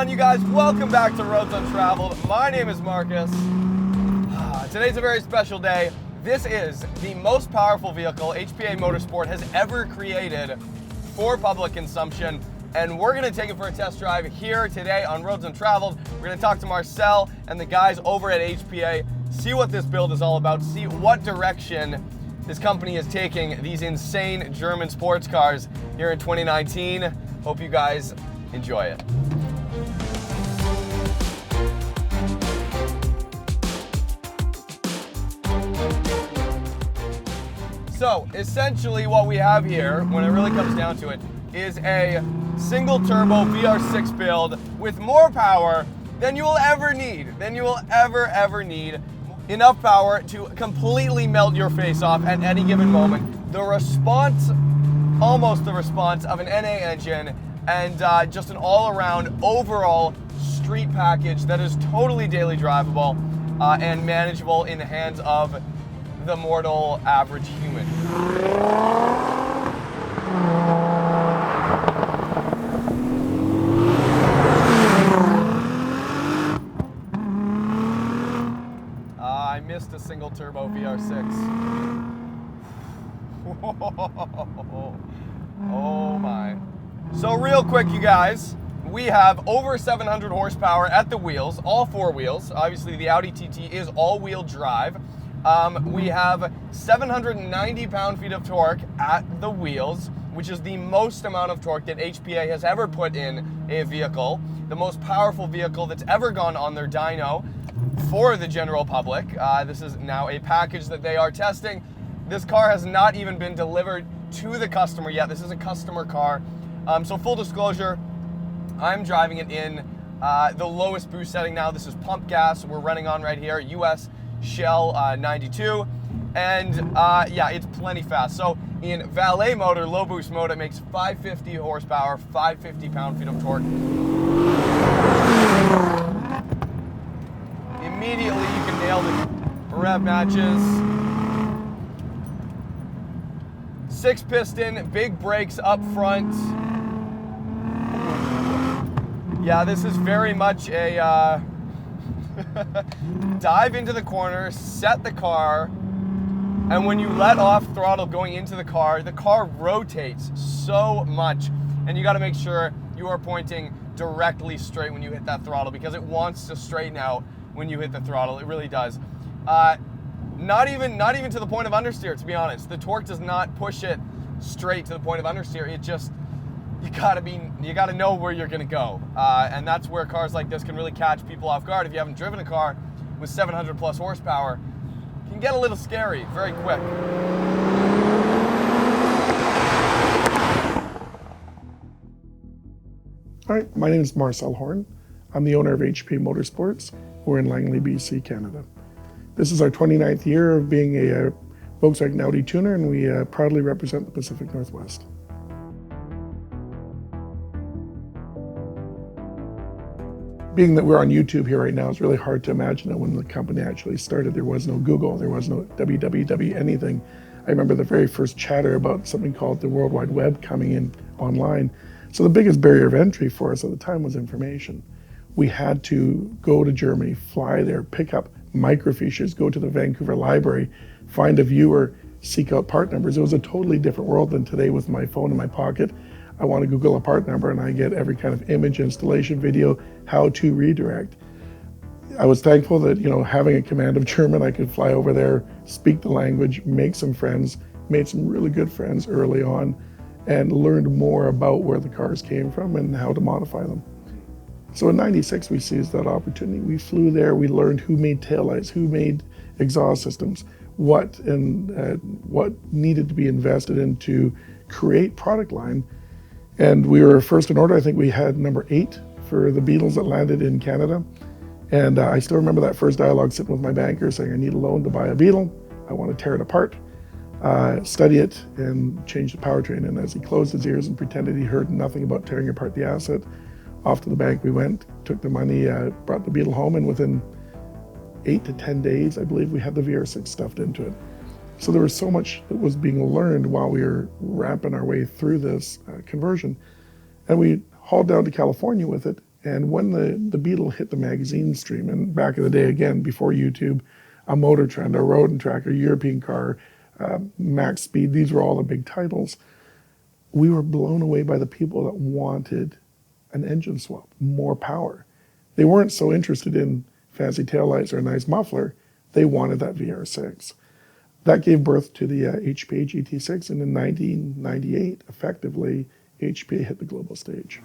on, you guys? Welcome back to Roads Untraveled. My name is Marcus. Today's a very special day. This is the most powerful vehicle HPA Motorsport has ever created for public consumption, and we're going to take it for a test drive here today on Roads Untraveled. We're going to talk to Marcel and the guys over at HPA, see what this build is all about, see what direction this company is taking these insane German sports cars here in 2019. Hope you guys enjoy it. So essentially what we have here, when it really comes down to it, is a single turbo VR6 build with more power than you will ever need, ever need. Enough power to completely melt your face off at any given moment. The response, almost the response of an NA engine, and just an all-around overall street package that is totally daily drivable and manageable in the hands of the mortal average human. I missed a single turbo VR6. Oh my. So real quick, you guys, we have over 700 horsepower at the wheels, all four wheels. Obviously the Audi TT is all-wheel drive. We have 790 pound-feet of torque at the wheels, which is the most amount of torque that HPA has ever put in a vehicle. The most powerful vehicle that's ever gone on their dyno for the general public. This is now a package that they are testing. This car has not even been delivered to the customer yet. This is a customer car. So full disclosure, I'm driving it in the lowest boost setting now. This is pump gas we're running on right here, US Shell 92, and yeah, it's plenty fast. So in valet mode or low boost mode, it makes 550 horsepower, 550 pound-feet of torque. Immediately you can nail the rev matches. 6-piston, big brakes up front. Yeah, this is very much a dive into the corner, set the car, and when you let off throttle going into the car rotates so much, and you got to make sure you are pointing directly straight when you hit that throttle, because it wants to straighten out when you hit the throttle. It really does. Not even to the point of understeer, to be honest. The torque does not push it straight to the point of understeer. It just, you gotta know where you're gonna go. And that's where cars like this can really catch people off guard. If you haven't driven a car with 700 plus horsepower, it can get a little scary very quick. All right, my name is Marcel Horn. I'm the owner of HPA Motorsports. We're in Langley, BC, Canada. This is our 29th year of being a Volkswagen Audi tuner, and we proudly represent the Pacific Northwest. Being that we're on YouTube here right now, it's really hard to imagine that when the company actually started, there was no Google, there was no www anything. I remember the very first chatter about something called the World Wide Web coming in online. So the biggest barrier of entry for us at the time was information. We had to go to Germany, fly there, pick up microfiches, go to the Vancouver Library, find a viewer, seek out part numbers. It was a totally different world than today with my phone in my pocket. I want to Google a part number and I get every kind of image, installation, video, how to redirect. I was thankful that, having a command of German, I could fly over there, speak the language, make some friends, made some really good friends early on, and learned more about where the cars came from and how to modify them. So in '96, we seized that opportunity. We flew there, we learned who made taillights, who made exhaust systems, what needed to be invested in to create product line. And we were first in order. I think we had number 8 for the Beetles that landed in Canada. And I still remember that first dialogue sitting with my banker saying, I need a loan to buy a Beetle. I want to tear it apart, study it, and change the powertrain. And as he closed his ears and pretended he heard nothing about tearing apart the asset, off to the bank we went, took the money, brought the Beetle home, and within 8 to 10 days, I believe we had the VR6 stuffed into it. So there was so much that was being learned while we were ramping our way through this conversion. And we hauled down to California with it And when the Beetle hit the magazine stream, and back in the day, again, before YouTube, a Motor Trend, a Road and Track, a European Car, Max Speed, these were all the big titles. We were blown away by the people that wanted an engine swap, more power. They weren't so interested in fancy taillights or a nice muffler. They wanted that VR6. That gave birth to the HPA GT6, and in 1998, effectively, HPA hit the global stage.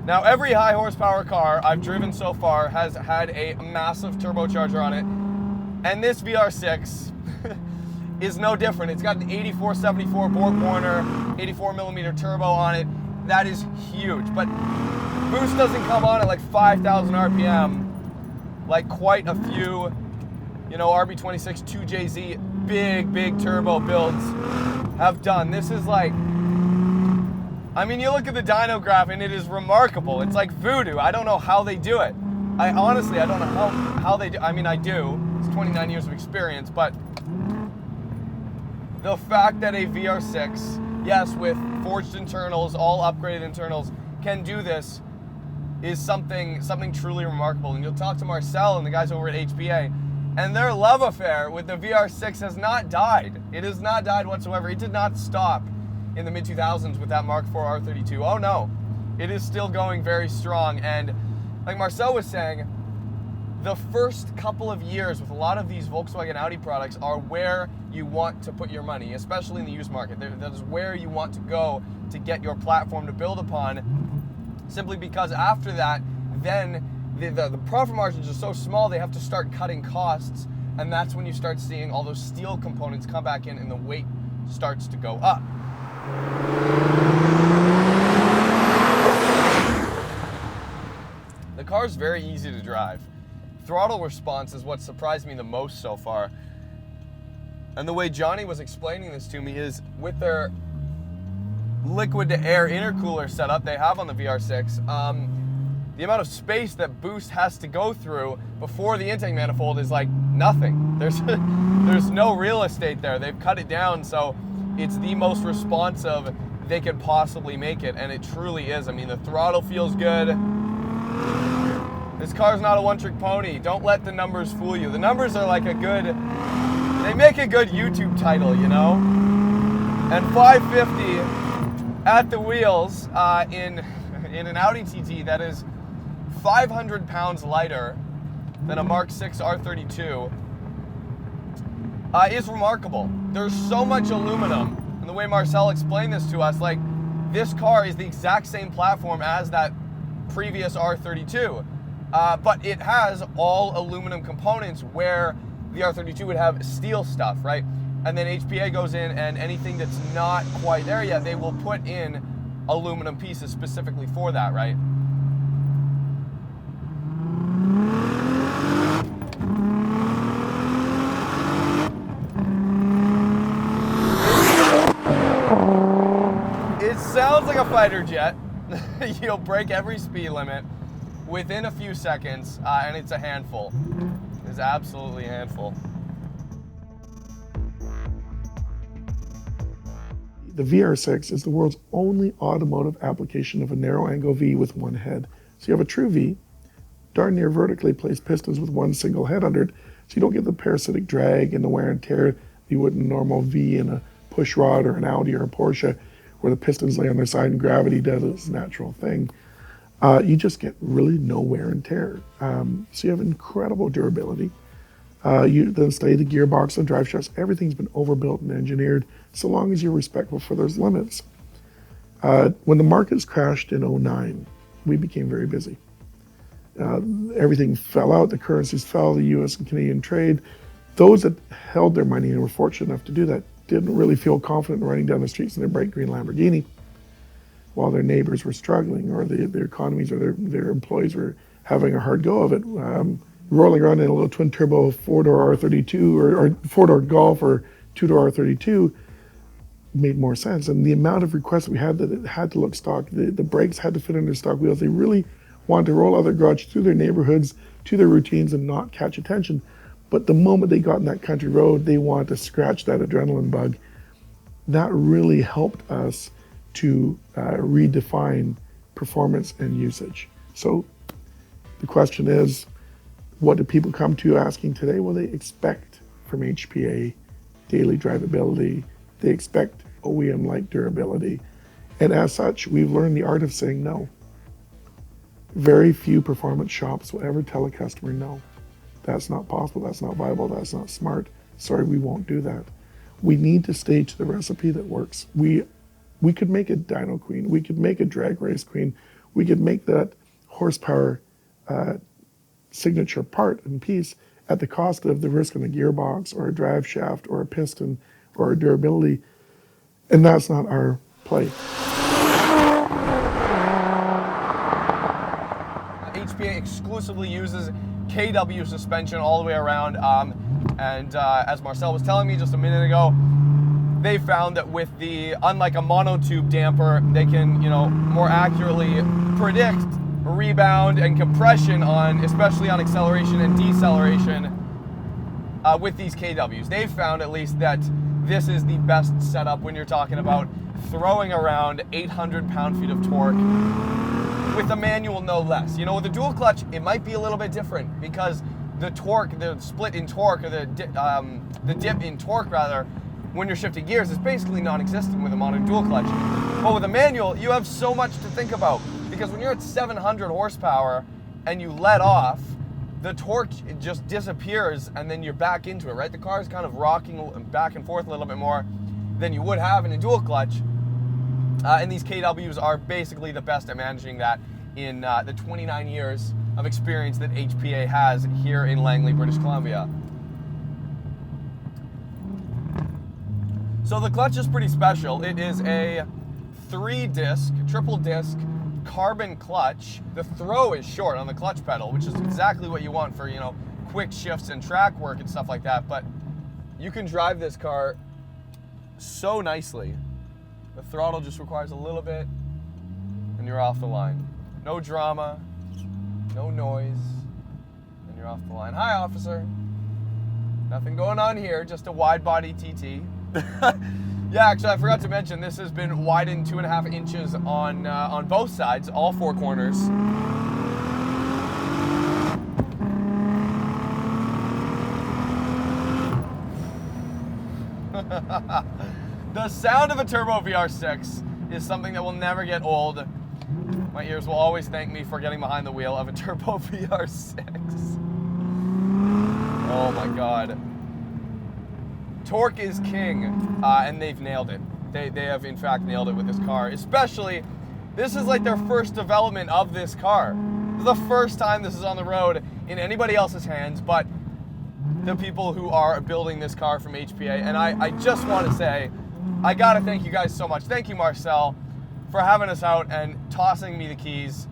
Now, every high horsepower car I've driven so far has had a massive turbocharger on it, and this VR6 is no different. It's got an 8474 Borg Warner, 84 millimeter turbo on it. That is huge, but boost doesn't come on at like 5,000 RPM, like quite a few, RB26 2JZ big turbo builds have done. This is like, you look at the dyno graph and it is remarkable. It's like voodoo. I don't know how they do it. I don't know how they do. I do. It's 29 years of experience, but the fact that a VR6, yes, with forged internals, all upgraded internals, can do this is something truly remarkable. And you'll talk to Marcel and the guys over at HPA, and their love affair with the VR6 has not died. It has not died whatsoever. It did not stop in the mid-2000s with that Mark IV R32. Oh no, it is still going very strong. And like Marcel was saying, the first couple of years with a lot of these Volkswagen Audi products are where you want to put your money, especially in the used market. That is where you want to go to get your platform to build upon, simply because after that, then the profit margins are so small, they have to start cutting costs, and that's when you start seeing all those steel components come back in and the weight starts to go up. The car is very easy to drive. Throttle response is what surprised me the most so far. And the way Johnny was explaining this to me is with their liquid to air intercooler setup they have on the VR6, the amount of space that boost has to go through before the intake manifold is like nothing. There's no real estate there. They've cut it down, so it's the most responsive they could possibly make it, and it truly is. The throttle feels good. This car's not a one-trick pony. Don't let the numbers fool you. The numbers are like they make a good YouTube title, And 550 at the wheels in an Audi TT that is 500 pounds lighter than a Mark VI R32 is remarkable. There's so much aluminum, and the way Marcel explained this to us, like, this car is the exact same platform as that previous R32. But it has all aluminum components where the R32 would have steel stuff, right? And then HPA goes in, and anything that's not quite there yet, they will put in aluminum pieces specifically for that, right? It sounds like a fighter jet. You'll break every speed limit within a few seconds, and it's a handful. It's absolutely a handful. The VR6 is the world's only automotive application of a narrow angle V with one head. So you have a true V, darn near vertically placed pistons with one single head under it, so you don't get the parasitic drag and the wear and tear you would in a normal V in a push rod or an Audi or a Porsche, where the pistons lay on their side and gravity does its natural thing. You just get really no wear and tear. So you have incredible durability. You then study the gearbox and drive shafts. Everything's been overbuilt and engineered, so long as you're respectful for those limits. When the markets crashed in 2009, we became very busy. Everything fell out, the currencies fell, the US and Canadian trade. Those that held their money and were fortunate enough to do that didn't really feel confident running down the streets in their bright green Lamborghini while their neighbors were struggling, or their economies or their employees were having a hard go of it. Rolling around in a little twin turbo 4-door R32 or 4-door Golf or 2-door R32 made more sense. And the amount of requests we had that it had to look stock, the brakes had to fit under stock wheels. They really wanted to roll out of their garage through their neighborhoods, to their routines, and not catch attention. But the moment they got on that country road, they wanted to scratch that adrenaline bug. That really helped us to redefine performance and usage. So the question is, what do people come to asking today? Well, they expect from HPA daily drivability. They expect OEM-like durability. And as such, we've learned the art of saying no. Very few performance shops will ever tell a customer no. That's not possible, that's not viable, that's not smart. Sorry, we won't do that. We need to stay to the recipe that works. We could make a dyno queen, we could make a drag race queen, we could make that horsepower signature part and piece at the cost of the risk on a gearbox or a drive shaft or a piston or a durability, and that's not our play. HPA exclusively uses KW suspension all the way around, and as Marcel was telling me just a minute ago, they found that with the, unlike a monotube damper, they can, more accurately predict rebound and compression on, especially on acceleration and deceleration with these KWs. They've found at least that this is the best setup when you're talking about throwing around 800 pound-feet of torque with a manual, no less. With a dual clutch, it might be a little bit different because the torque, the split in torque, or the dip in torque rather, when you're shifting gears, is basically non-existent with a modern dual clutch. But with a manual, you have so much to think about, because when you're at 700 horsepower and you let off, the torque just disappears and then you're back into it, right? The car is kind of rocking back and forth a little bit more than you would have in a dual clutch. And these KWs are basically the best at managing that in the 29 years of experience that HPA has here in Langley, British Columbia. So the clutch is pretty special. It is a 3-disc, triple disc carbon clutch. The throw is short on the clutch pedal, which is exactly what you want for, quick shifts and track work and stuff like that. But you can drive this car so nicely. The throttle just requires a little bit and you're off the line. No drama, no noise, and you're off the line. Hi, officer. Nothing going on here, just a wide-body TT. Yeah, actually, I forgot to mention, this has been widened 2.5 inches on both sides, all 4 corners. The sound of a turbo VR6 is something that will never get old. My ears will always thank me for getting behind the wheel of a turbo VR6. Oh my God. Torque is king, and they've nailed it. They have in fact nailed it with this car. Especially, this is like their first development of this car. This is the first time this is on the road in anybody else's hands but the people who are building this car from HPA. And I just want to say, I gotta thank you guys so much. Thank you, Marcel, for having us out and tossing me the keys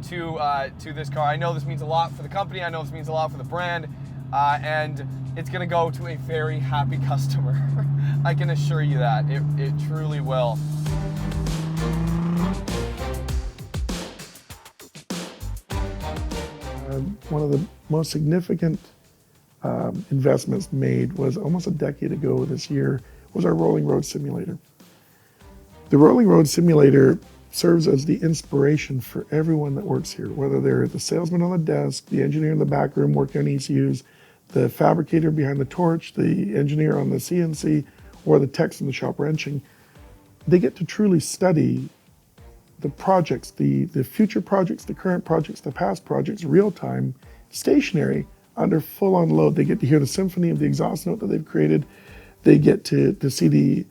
to this car. I know this means a lot for the company. I know this means a lot for the brand, and it's gonna go to a very happy customer. I can assure you that. It truly will. One of the most significant investments made was almost a decade ago this year, was our rolling road simulator. The rolling road simulator serves as the inspiration for everyone that works here, whether they're the salesman on the desk, the engineer in the back room working on ECUs, the fabricator behind the torch, the engineer on the CNC, or the techs in the shop wrenching. They get to truly study the projects, the future projects, the current projects, the past projects, real time, stationary, under full on load. They get to hear the symphony of the exhaust note that they've created. They get to see the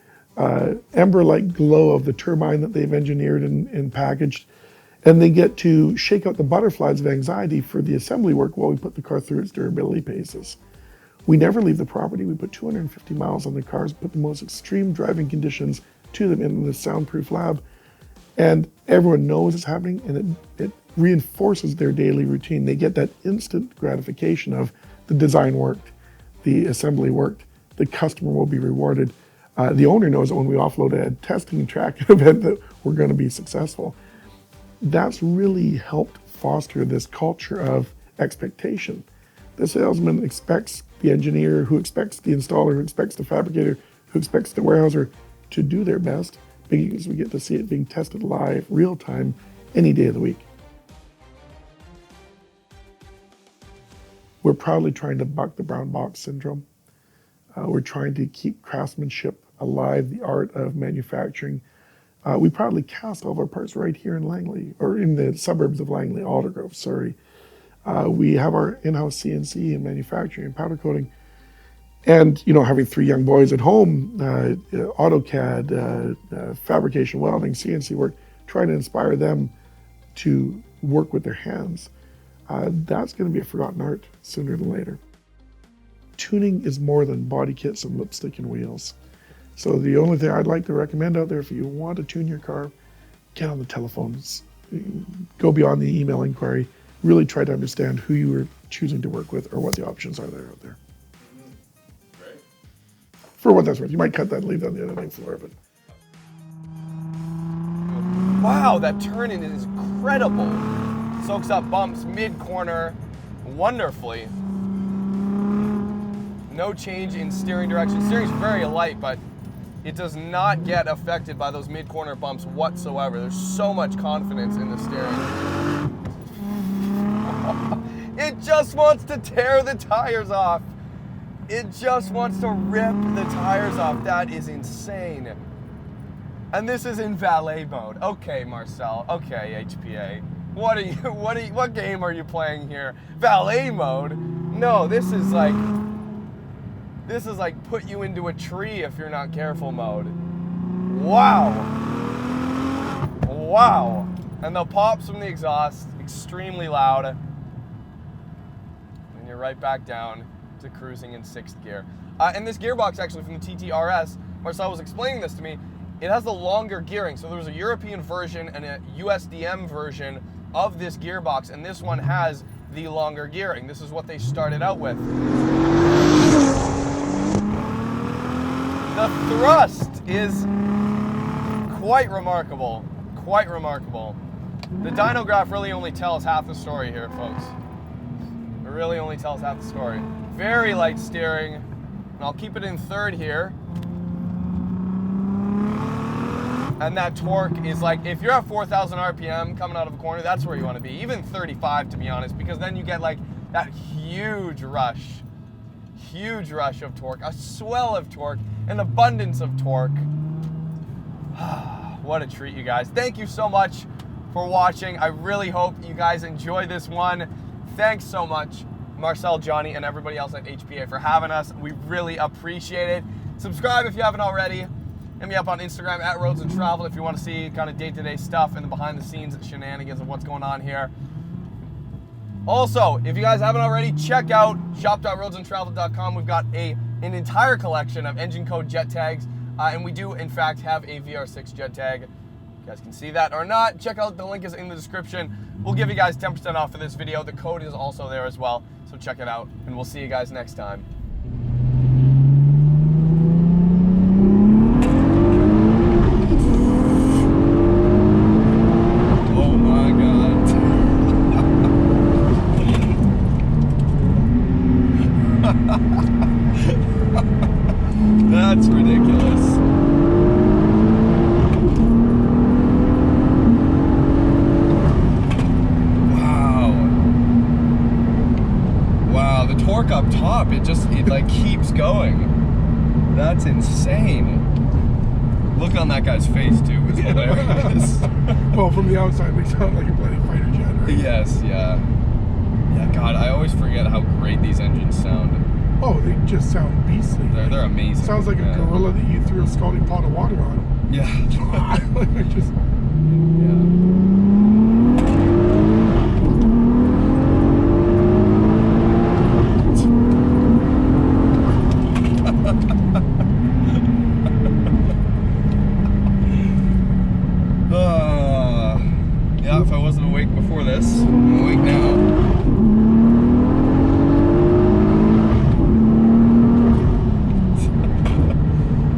ember-like glow of the turbine that they've engineered and packaged. And they get to shake out the butterflies of anxiety for the assembly work while we put the car through its durability paces. We never leave the property. We put 250 miles on the cars, put the most extreme driving conditions to them in the soundproof lab. And everyone knows it's happening, and it reinforces their daily routine. They get that instant gratification of the design worked, the assembly worked, the customer will be rewarded. The owner knows that when we offload a testing track event that we're going to be successful. That's really helped foster this culture of expectation. The salesman expects the engineer, who expects the installer, who expects the fabricator, who expects the warehouser to do their best, because we get to see it being tested live, real time, any day of the week. We're proudly trying to buck the brown box syndrome. We're trying to keep craftsmanship alive, the art of manufacturing. We proudly cast all of our parts right here in Langley, or in the suburbs of Langley, Aldergrove, sorry. We have our in-house CNC and manufacturing and powder coating. And, you know, having 3 young boys at home, AutoCAD, fabrication, welding, CNC work, trying to inspire them to work with their hands. That's going to be a forgotten art sooner than later. Tuning is more than body kits and lipstick and wheels. So the only thing I'd like to recommend out there, if you want to tune your car, get on the telephones, go beyond the email inquiry, really try to understand who you are choosing to work with or what the options are there out there. Great. For what that's worth. You might cut that and leave that on the editing floor, but. Wow, that turn-in is incredible. Soaks up bumps mid-corner wonderfully. No change in steering direction. Steering's very light, but it does not get affected by those mid-corner bumps whatsoever. There's so much confidence in the steering. It just wants to tear the tires off. It just wants to rip the tires off. That is insane. And this is in valet mode. Okay, Marcel. Okay, HPA. What game are you playing here? Valet mode? No, this is like put you into a tree if you're not careful mode. Wow. Wow. And the pops from the exhaust, extremely loud. And you're right back down to cruising in 6th gear. And this gearbox actually from the TT RS, Marcel was explaining this to me, it has the longer gearing. So there was a European version and a USDM version of this gearbox, and this one has the longer gearing. This is what they started out with. The thrust is quite remarkable. Quite remarkable. The dyno graph really only tells half the story here, folks. It really only tells half the story. Very light steering, and I'll keep it in 3rd here. And that torque is like, if you're at 4,000 RPM coming out of a corner, that's where you want to be. Even 35, to be honest, because then you get like that huge rush of torque, a swell of torque, an abundance of torque. What a treat, you guys. Thank you so much for watching. I really hope you guys enjoy this one. Thanks so much, Marcel, Johnny, and everybody else at HPA for having us. We really appreciate it. Subscribe if you haven't already. Hit me up on Instagram at Roads and Travel if you want to see kind of day-to-day stuff and the behind-the-scenes shenanigans of what's going on here. Also, if you guys haven't already, check out shop.roadsandtravel.com. We've got an entire collection of engine code jet tags, and we do, in fact, have a VR6 jet tag. You guys can see that or not. Check out the link is in the description. We'll give you guys 10% off for this video. The code is also there as well, so check it out, and we'll see you guys next time. That's ridiculous. Wow. Wow, the torque up top, it like keeps going. That's insane. Look on that guy's face too, it's hilarious. Well, from the outside, they sound like a bloody fighter jet, right? Yes, yeah. Yeah, God, I always forget how great these engines sound. Oh, they just sound beastly. They're amazing. Sounds like a gorilla that you threw a scalding pot of water on. Yeah. Like just... Yeah, if I wasn't awake before this, I'm awake now.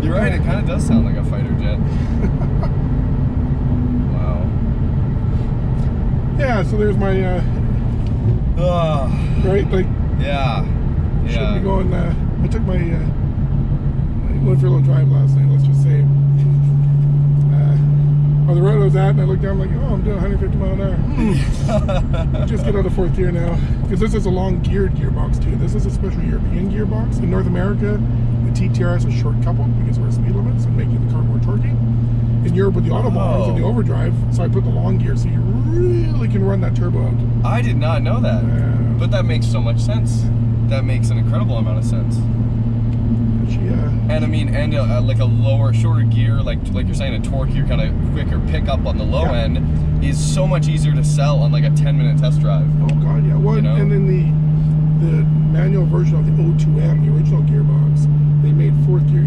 You're right, it kind of does sound like a fighter jet. Wow. Yeah, so there's my, right, like... Yeah. Should be going, I took my, I went for a little drive last night, let's just say. On the road I was at, and I looked down, like, oh, I'm doing 150 mile an hour. Just get out of fourth gear now. Because this is a long geared gearbox too. This is a special European gearbox. In North America, the TTR is a short couple because of our speed limits and making the car more torquey. In Europe with the autobahns and the overdrive, so I put the long gear so you really can run that turbo out. I did not know that, but that makes so much sense. That makes an incredible amount of sense. And I mean, and like a lower, shorter gear, like you're saying, a torqueier, kind of quicker pickup on the low end is so much easier to sell on like a 10-minute test drive. Oh god, yeah. Well, and in the manual version of the O2M, the original gearbox, they made fourth gear